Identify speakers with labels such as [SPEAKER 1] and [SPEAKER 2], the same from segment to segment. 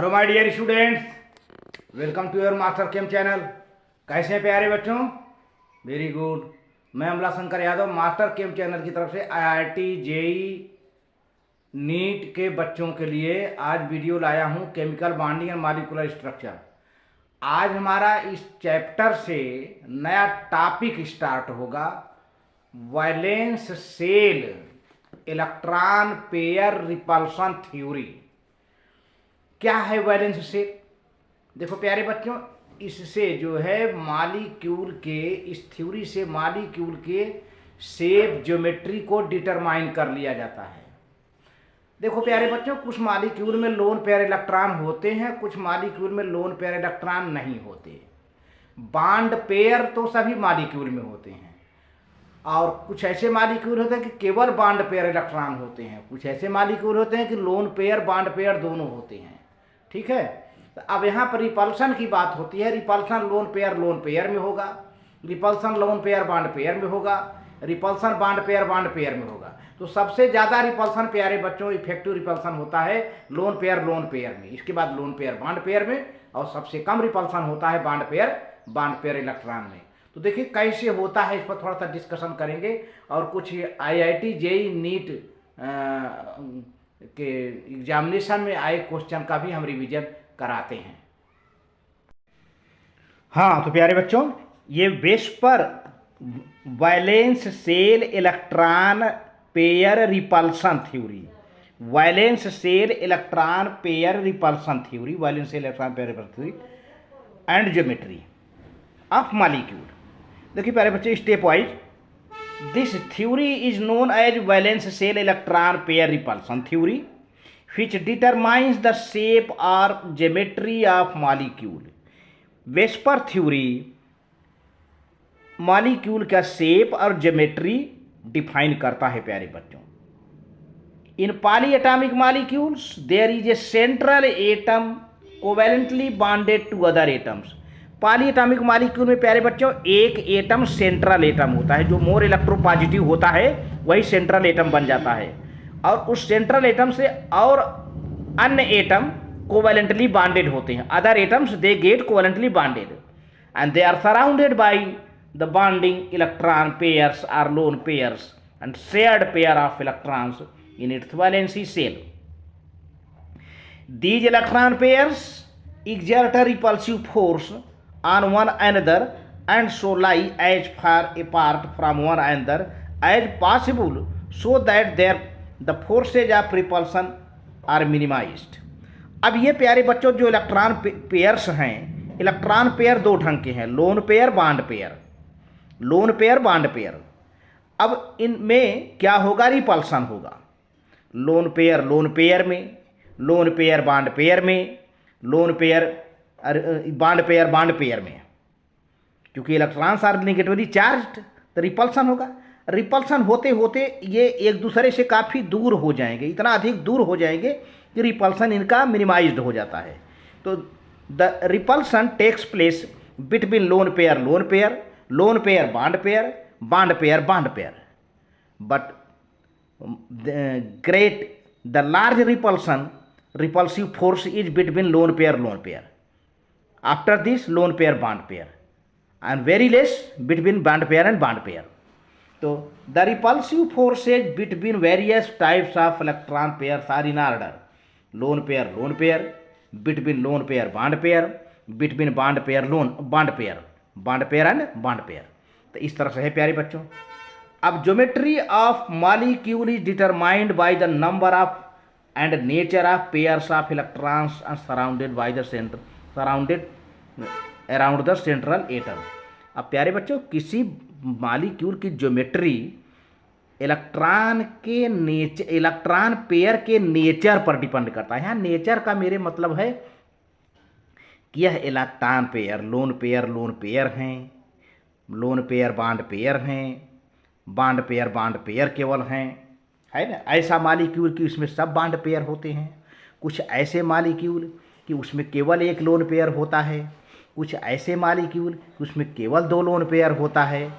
[SPEAKER 1] Hello my dear students, welcome to your master chem channel. कैसे हैं प्यारे बच्चों? Very good. मैं Amla Shankar Yadav master chem channel की तरफ से आईआईटी जेई नीट के बच्चों के लिए आज वीडियो लाया हूं, chemical bonding and molecular structure. आज हमारा इस चैप्टर से नया टॉपिक स्टार्ट होगा, valence shell electron pair repulsion theory. क्या है वैलेंस शेल? देखो प्यारे बच्चों, इससे जो है मॉलिक्यूल के, इस थ्योरी से मॉलिक्यूल के शेप ज्योमेट्री को डिटरमाइन कर लिया जाता है। देखो प्यारे बच्चों, कुछ मॉलिक्यूल में लोन पेयर इलेक्ट्रॉन होते हैं, कुछ मॉलिक्यूल में लोन पेयर इलेक्ट्रॉन नहीं होते। बॉन्ड पेयर तो सभी मॉलिक्यूल में होते हैं, और कुछ ऐसे मॉलिक्यूल होते हैं कि केवल बॉन्ड पेयर इलेक्ट्रॉन होते हैं, कुछ ऐसे मॉलिक्यूल होते हैं कि लोन पेयर बॉन्ड पेयर दोनों होते हैं। ठीक है, तो अब यहाँ पर रिपल्सन की बात होती है। रिपल्सन लोन पेयर में होगा, repulsion loan pair bond pair में होगा, रिपल्सन बॉन्ड पेयर में होगा। तो सबसे ज़्यादा रिपल्सन प्यारे बच्चों इफेक्टिव रिपल्सन होता है लोन पेयर में, इसके बाद लोन पेयर बॉन्ड पेयर में, और सबसे कम रिपल्सन होता है बॉन्ड पेयर इलेक्ट्रॉन में। तो देखिए कैसे होता है, इस पर थोड़ा सा डिस्कशन करेंगे, और कुछ आईआईटी जेई नीट के एग्जामिनेशन में आए क्वेश्चन का भी हम रिवीजन कराते हैं। हाँ तो प्यारे बच्चों, ये VSEPR valence shell electron pair repulsion theory, valence shell electron pair repulsion theory, valence shell electron pair repulsion theory and geometry of molecule. देखिए प्यारे बच्चे, step wise this theory is known as valence shell electron pair repulsion theory, which determines the shape or geometry of molecule. VSEPR theory molecule का shape और geometry define करता है प्यारे बच्चों। In polyatomic molecules there is a central atom covalently bonded to other atoms. Polyatomic molecule में प्यारे बच्चों एक एटम सेंट्रल एटम होता है, जो मोर इलेक्ट्रोपॉजिटिव होता है वही सेंट्रल एटम बन जाता है, और उस सेंट्रल एटम से और अन्य एटम कोवैलेंटली बॉन्डेड होते हैं। Other atoms they get covalently bonded and they are surrounded by the bonding electron pairs are lone pairs and shared pair of electrons in its valency shell. These electron pairs exert a repulsive force on one another and so lie as far apart from one another as possible so that the forces of repulsion are minimized। अब ये प्यारे बच्चों जो electron pairs हैं, electron pair दो ढंग के हैं, loan pair bond pair, lone pair bond pair. अब इनमें क्या होगा? रिपल्सन होगा। लोन पेयर में, लोन पेयर बॉन्ड पेयर में, लोन पेयर बॉन्ड पेयर में, क्योंकि इलेक्ट्रॉन्स आर नेगेटिवली चार्ज्ड तो रिपल्सन होगा। रिपल्सन होते होते ये एक दूसरे से काफ़ी दूर हो जाएंगे, इतना अधिक दूर हो जाएंगे कि रिपल्सन इनका मिनिमाइज्ड हो जाता है। तो the repulsion takes place between lone pair bond pair, but the large repulsive force is between lone pair. After this lone pair bond pair, and very less between bond pair and bond pair. So the repulsive forces between various types of electron pairs are in order: lone pair, between lone pair, between bond pair and bond pair। तो इस तरह से है प्यारे बच्चों। अब geometry of molecule is determined by the number of and nature of pairs of electrons are surrounded around the central atom। अब प्यारे बच्चों, किसी मॉलिक्यूल की ज्योमेट्री इलेक्ट्रॉन पेयर के नेचर पर डिपेंड करता है। यहाँ नेचर का मेरे मतलब है कि यह इलेक्ट्रॉन पेयर लोन पेयर हैं, लोन पेयर बॉन्ड पेयर केवल हैं, है ना। ऐसा मॉलिक्यूल कि उसमें सब बॉन्ड पेयर होते हैं, कुछ ऐसे मॉलिक्यूल कि उसमें केवल एक लोन पेयर होता है, कुछ ऐसे मॉलिक्यूल कि उसमें केवल दो लोन पेयर होता है।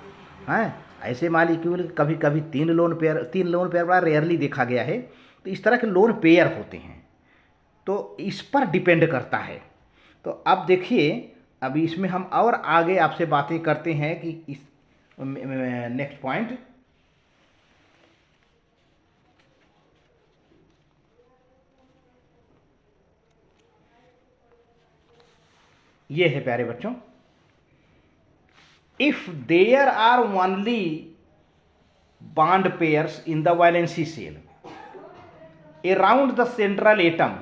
[SPEAKER 1] ऐसे मॉलिक्यूल कभी कभी तीन लोन पेयर बड़ा रेयरली देखा गया है। तो इस तरह के लोन पेयर होते हैं। तो इस पर डिपेंड करता है। तो अब देखिए, अभी इसमें हम और आगे आपसे बातें करते हैं कि इस नेक्स्ट पॉइंट, ये है प्यारे बच्चों, if there are only bond pairs in the valency shell around the central atom.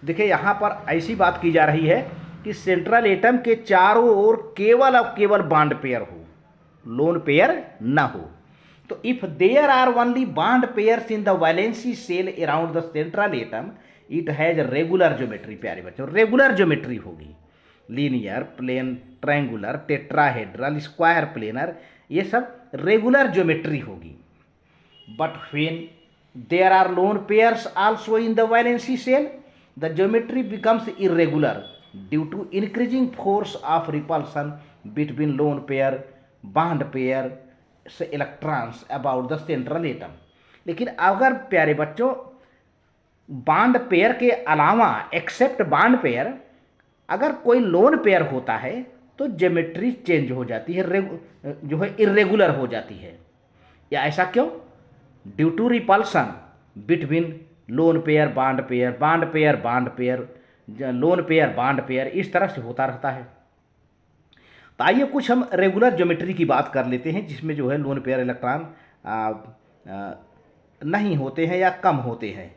[SPEAKER 1] देखिए यहां पर ऐसी बात की जा रही है कि सेंट्रल एटम के चारों ओर केवल और केवल बॉन्ड पेयर हो, लोन पेयर ना हो। तो if there are only bond pairs in the valency shell around the central atom it has regular geometry. प्यारे बच्चों, रेगुलर ज्योमेट्री होगी, linear, plane, triangular, tetrahedral, square planar, ये सब रेगुलर ज्योमेट्री होगी। But when there are lone pairs also in the valency shell the geometry becomes irregular due to increasing force of repulsion between lone pair bond pair से electrons about the central atom. लेकिन अगर प्यारे बच्चों bond pair के अलावा accept bond pair अगर कोई lone pair होता है तो ज्योमेट्री चेंज हो जाती है, जो है इरेगुलर हो जाती है। या ऐसा क्यों? Due to repulsion between lone pair bond pair, bond pair bond pair, lone pair bond pair, इस तरह से होता रहता है। तो आइए कुछ हम रेगुलर ज्योमेट्री की बात कर लेते हैं जिसमें जो है लोन पेयर इलेक्ट्रॉन नहीं होते हैं या कम होते हैं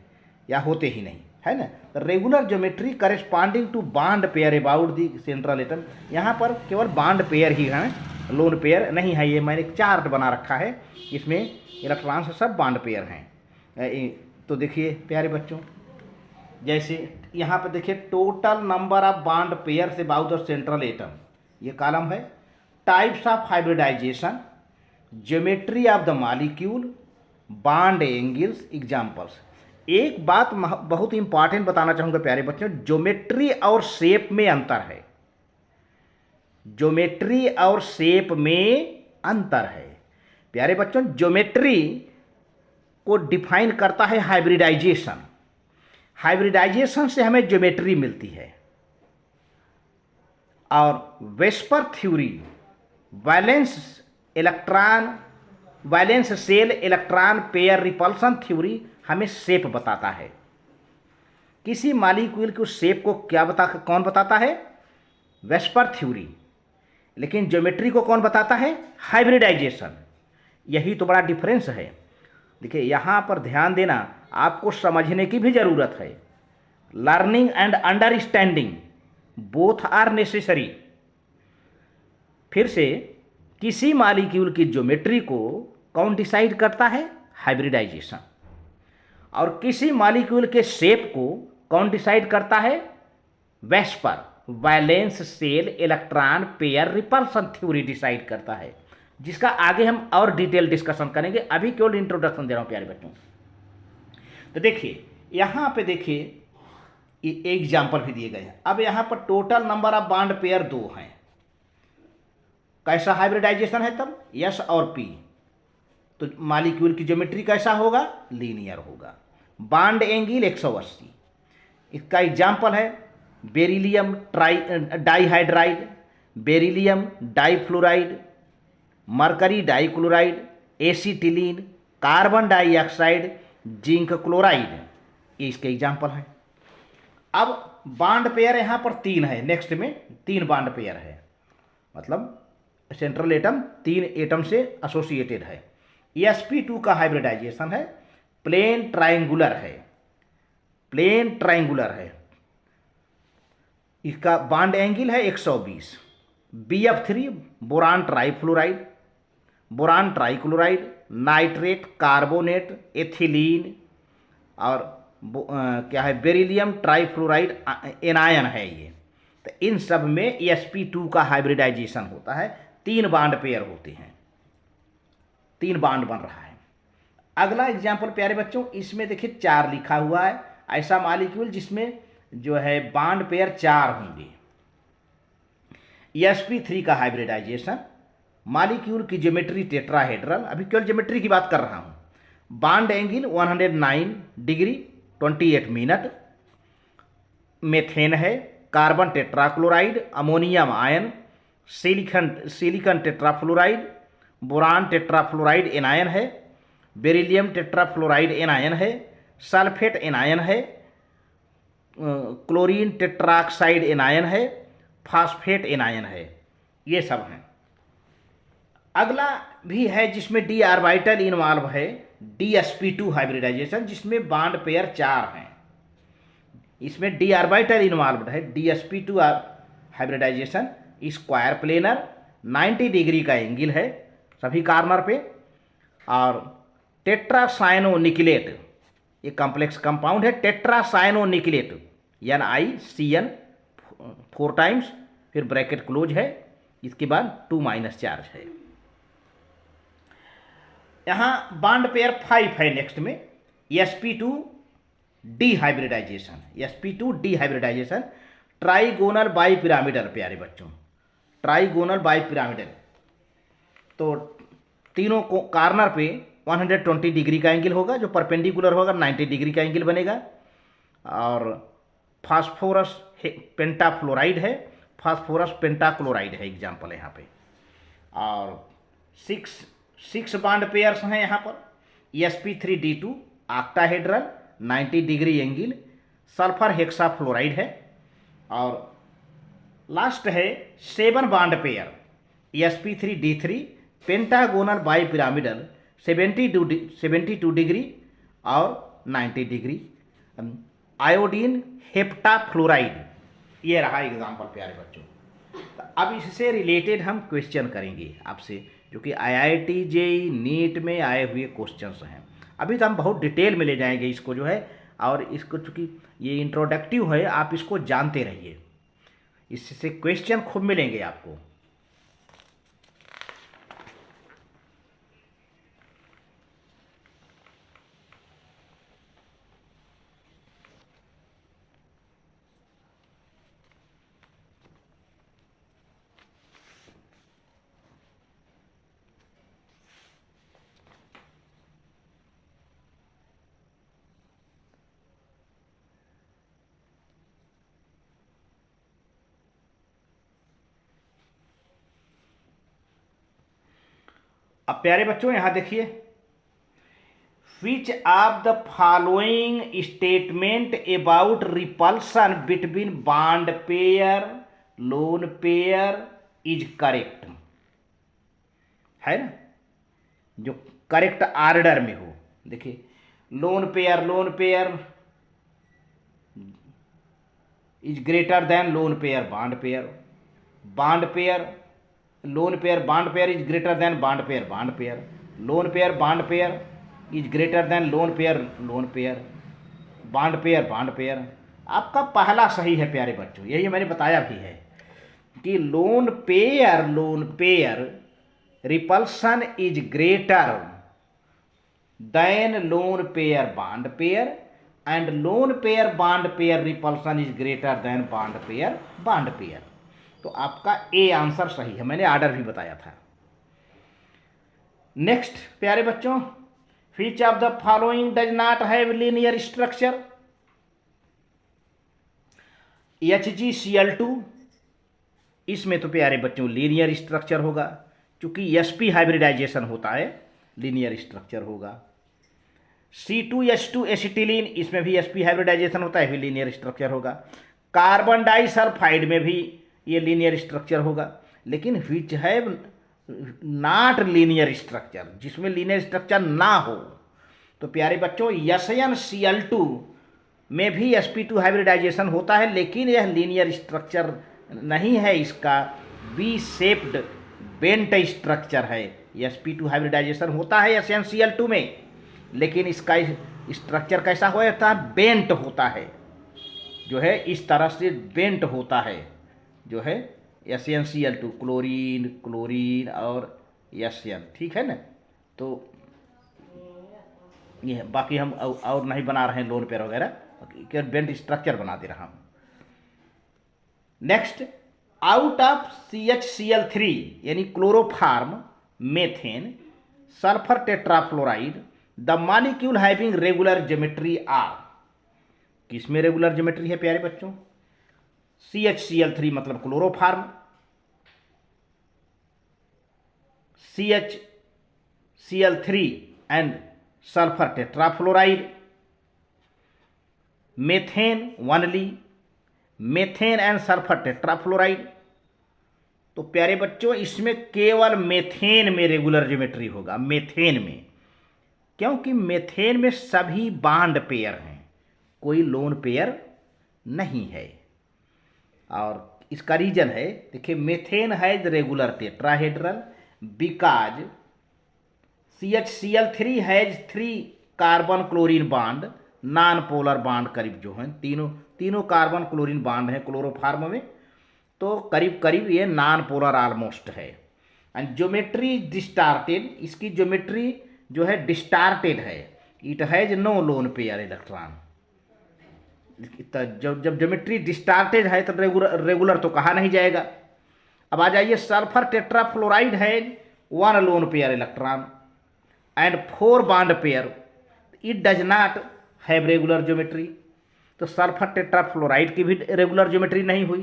[SPEAKER 1] या होते ही नहीं, है ना। Regular geometry corresponding to bond pair about the central atom. यहाँ पर केवल बॉन्ड पेयर ही हैं, लोन पेयर नहीं है। ये मैंने एक चार्ट बना रखा है, इसमें इलेक्ट्रॉन सब बॉन्ड पेयर हैं। तो देखिए प्यारे बच्चों, जैसे यहाँ पर देखिए total number of bond pair से अबाउट द सेंट्रल एटम, ये कॉलम है। Types of hybridization, geometry of the molecule, bond angles, examples. एक बात बहुत इंपॉर्टेंट बताना चाहूँगा प्यारे बच्चों, ज्योमेट्री और शेप में अंतर है। ज्योमेट्री और शेप में अंतर है प्यारे बच्चों। ज्योमेट्री को डिफाइन करता है हाइब्रिडाइजेशन, हाइब्रिडाइजेशन से हमें ज्योमेट्री मिलती है। और VSEPR theory valence shell electron pair repulsion theory हमें शेप बताता है। किसी मॉलिक्यूल की शेप को कौन बताता है? VSEPR theory. लेकिन ज्योमेट्री को कौन बताता है? हाइब्रिडाइजेशन। यही तो बड़ा डिफरेंस है। देखिए यहाँ पर ध्यान देना, आपको समझने की भी ज़रूरत है। Learning and understanding both are necessary. फिर से, किसी मॉलिक्यूल की ज्योमेट्री को कौन डिसाइड करता है? हाइब्रिडाइजेशन। और किसी मॉलिक्यूल के शेप को कौन डिसाइड करता है? VSEPR, valence shell electron pair repulsion theory decide करता है, जिसका आगे हम और डिटेल डिस्कशन करेंगे। अभी केवल इंट्रोडक्शन दे रहा हूं प्यारे बच्चों। तो देखिए यहाँ पे देखिए एग्जाम्पल भी दिए गए हैं। अब यहाँ पर total number of bond pair 2 हैं। कैसा हाइब्रिडाइजेशन है तब? एस और पी। तो मॉलिक्यूल की ज्योमेट्री कैसा होगा? लीनियर होगा। Bond angle 180। इसका एग्जाम्पल है beryllium dihydride, beryllium difluoride, mercury dichloride, acetylene, carbon dioxide, zinc chloride, ये इसके एग्जाम्पल हैं। अब बॉन्ड पेयर यहाँ पर 3 है। नेक्स्ट में 3 बॉन्ड पेयर है, मतलब सेंट्रल एटम 3 एटम से एसोसिएटेड है। sp2 का हाइब्रिडाइजेशन है, प्लेन ट्रायंगुलर है, प्लेन ट्रायंगुलर है। इसका बॉन्ड एंगल है 120। BF3 boron trifluoride, boron trichloride, nitrate, carbonate, ethylene और क्या है बेरिलियम ट्राइफ्लोराइड एनायन है ये। तो इन सब में sp2 का हाइब्रिडाइजेशन होता है। 3 बॉन्ड पेयर होते हैं, 3 बॉन्ड बन रहा है। अगला एग्जाम्पल प्यारे बच्चों, इसमें देखिए 4 लिखा हुआ है। ऐसा मॉलिक्यूल जिसमें जो है बॉन्ड पेयर 4 होंगे। sp3 का हाइब्रिडाइजेशन, मॉलिक्यूल की ज्योमेट्री टेट्राहेड्रल, अभी केवल ज्योमेट्री की बात कर रहा हूँ। Bond angle 109 degree, 28 minute. Methane है, carbon tetrachloride, ammonium ion, silicon tetrafluoride, boron tetrafluoride anion है, बेरिलियम टेट्राफ्लोराइड एनायन है, सल्फेट एनायन है, क्लोरीन टेट्राक्साइड एनायन है, फास्फेट एनायन है। ये सब हैं। अगला भी है जिसमें डी ऑर्बिटल इन्वॉल्व है, DsP2 हाइब्रिडाइजेशन, जिसमें बॉन्ड पेयर 4 हैं। इसमें डी ऑर्बिटल इन्वॉल्व है, DsP2 hybridization, square planar, 90 degree का एंगल है सभी कॉर्नर पे। और टेट्रासाइनोनिकलेट, ये कॉम्प्लेक्स कंपाउंड है, टेट्रासाइनोनिकलेट, NiCN 4 टाइम्स, फिर ब्रैकेट क्लोज है, इसके बाद 2- चार्ज है। यहाँ बॉन्ड पेयर 5 है नेक्स्ट में, sp2 डिहाइब्रिडाइजेशन, sp2 डिहाइब्रिडाइजेशन, ट्राइगोनल बाइपिरामिडल। प्यारे बच्चों, ट्राइगोनल बाइपिरामिडल, तो तीनों को कॉर्नर पे 120 डिग्री का एंगल होगा, जो परपेंडिकुलर होगा 90 डिग्री का एंगल बनेगा। और फास्फोरस पेंटाफ्लोराइड है, फास्फोरस पेंटाक्लोराइड है एग्जाम्पल यहाँ पे। और 6 बॉन्ड पेयर्स हैं यहाँ पर, sp3d2 octahedral, 90 degree angle, sulphur hexafluoride है। और लास्ट है 7 bond pair, sp3d3 pentagonal bipyramidal, 72 degree और 90 डिग्री, आयोडीन हेप्टाफ्लोराइड। ये रहा एग्जाम्पल प्यारे बच्चों। तो अब इससे रिलेटेड हम क्वेश्चन करेंगे आपसे, जो कि IIT JEE नीट में आए हुए क्वेश्चंस हैं। अभी तो हम बहुत डिटेल में ले जाएंगे इसको जो है, और इसको चूँकि ये इंट्रोडक्टिव है, आप इसको जानते रहिए, इससे क्वेश्चन खूब मिलेंगे आपको। अब प्यारे बच्चों यहाँ देखिए, which of the following statement about repulsion between bond pair lone pair is correct, है ना, जो करेक्ट ऑर्डर में हो। देखिए, lone pair is greater than loan pair bond pair, bond pair lone pair bond pair is greater than bond pair, lone pair bond pair is greater than loan pair, bond pair. आपका पहला सही है प्यारे बच्चों, यही मैंने बताया भी है कि lone pair repulsion is greater than loan pair bond pair, and loan pair bond pair repulsion is greater than bond pair. तो आपका ए आंसर सही है, मैंने ऑर्डर भी बताया था। नेक्स्ट प्यारे बच्चों, which of the following does not have linear structure, HgCl2, इसमें तो प्यारे बच्चों लीनियर स्ट्रक्चर होगा, क्योंकि sp हाइब्रिडाइजेशन होता है, लीनियर स्ट्रक्चर होगा। C2H2 एसिटिलीन, इसमें भी sp हाइब्रिडाइजेशन होता है, भी लीनियर स्ट्रक्चर होगा। कार्बन डाइसल्फाइड में भी ये लीनियर स्ट्रक्चर होगा। लेकिन which have not linear structure, जिसमें लीनियर स्ट्रक्चर ना हो, तो प्यारे बच्चों SnCl2 में भी sp2 हाइब्रिडाइजेशन होता है, लेकिन यह लीनियर स्ट्रक्चर नहीं है, इसका बी शेप्ड बेंट स्ट्रक्चर है। sp2 हाइब्रिडाइजेशन होता है SnCl2 में, लेकिन इसका स्ट्रक्चर कैसा होता है, बेंट होता है, जो है इस तरह से बेंट होता है, जो है SnCl2, क्लोरीन और Sn, ठीक है ना। तो ये बाकी हम और नहीं बना रहे हैं लोन पेयर वगैरह, केवल बेंट स्ट्रक्चर बना दे रहा हूँ। नेक्स्ट, आउट ऑफ CHCl3 यानी chloroform, methane, sulphur tetrafluoride, the molecule having regular geometry are, किसमें रेगुलर ज्योमेट्री है प्यारे बच्चों? CHCl3 मतलब chloroform, CHCl3 and sulphur tetrafluoride, methane only, methane and sulphur tetrafluoride. तो प्यारे बच्चों इसमें केवल मेथेन में रेगुलर ज्योमेट्री होगा, मेथेन में, क्योंकि मेथेन में सभी बॉन्ड पेयर हैं, कोई लोन पेयर नहीं है। और इसका रीजन है, देखिए मेथेन है regular tetrahedral because CHCl3 has 3 carbon chlorine bond, non polar bond करीब जो हैं, तीनों कार्बन क्लोरीन बॉन्ड हैं क्लोरोफार्म में, तो करीब करीब ये नॉन पोलर ऑलमोस्ट है। एंड ज्योमेट्री डिस्टार्टेड, इसकी ज्योमेट्री जो है डिस्टार्टेड है, it has no lone pair electron. जब ज्योमेट्री डिस्टार्टेड है तो रेगुलर तो कहा नहीं जाएगा। अब आ जाइए, सल्फर टेट्राफ्लोराइड है 1 loan pair electron and 4 bond pair, it does not have regular geometry. तो सल्फर टेट्राफ्लोराइड की भी रेगुलर ज्योमेट्री नहीं हुई,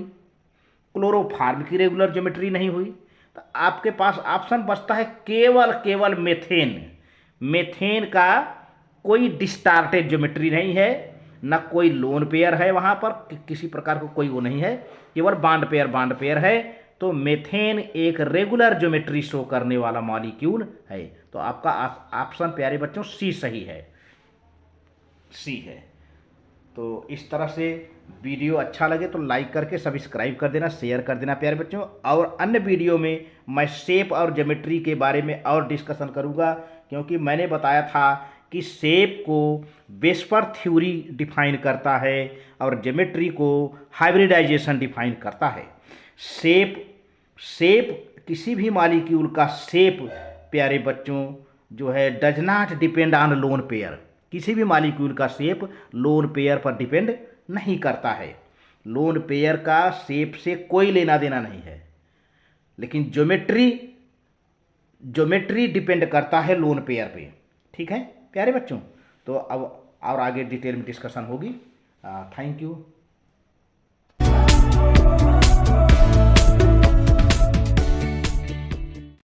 [SPEAKER 1] क्लोरोफार्म की रेगुलर ज्योमेट्री नहीं हुई, तो आपके पास ऑप्शन बचता है केवल मेथेन। मेथेन का कोई डिस्टार्टेड ज्योमेट्री नहीं है, न कोई लोन पेयर है वहाँ पर, किसी प्रकार को कोई वो नहीं है, केवल बॉन्ड पेयर है। तो मेथेन एक रेगुलर ज्योमेट्री शो करने वाला मॉलिक्यूल है। तो आपका ऑप्शन प्यारे बच्चों सी सही है, सी है। तो इस तरह से वीडियो अच्छा लगे तो लाइक करके सब्सक्राइब कर देना, शेयर कर देना प्यारे बच्चों। और अन्य वीडियो में मैं शेप और ज्योमेट्री के बारे में और डिस्कशन करूँगा, क्योंकि मैंने बताया था कि शेप को वेस्पर थ्योरी डिफाइन करता है और ज्योमेट्री को हाइब्रिडाइजेशन डिफाइन करता है। शेप किसी भी मॉलिक्यूल का शेप प्यारे बच्चों जो है does not depend on lone pair, किसी भी मॉलिक्यूल का शेप लोन पेयर पर डिपेंड नहीं करता है। लोन पेयर का शेप से कोई लेना देना नहीं है, लेकिन ज्योमेट्री डिपेंड करता है लोन पेयर पे। ठीक है प्यारे बच्चों, तो अब और आगे डिटेल में डिस्कशन होगी। Thank you.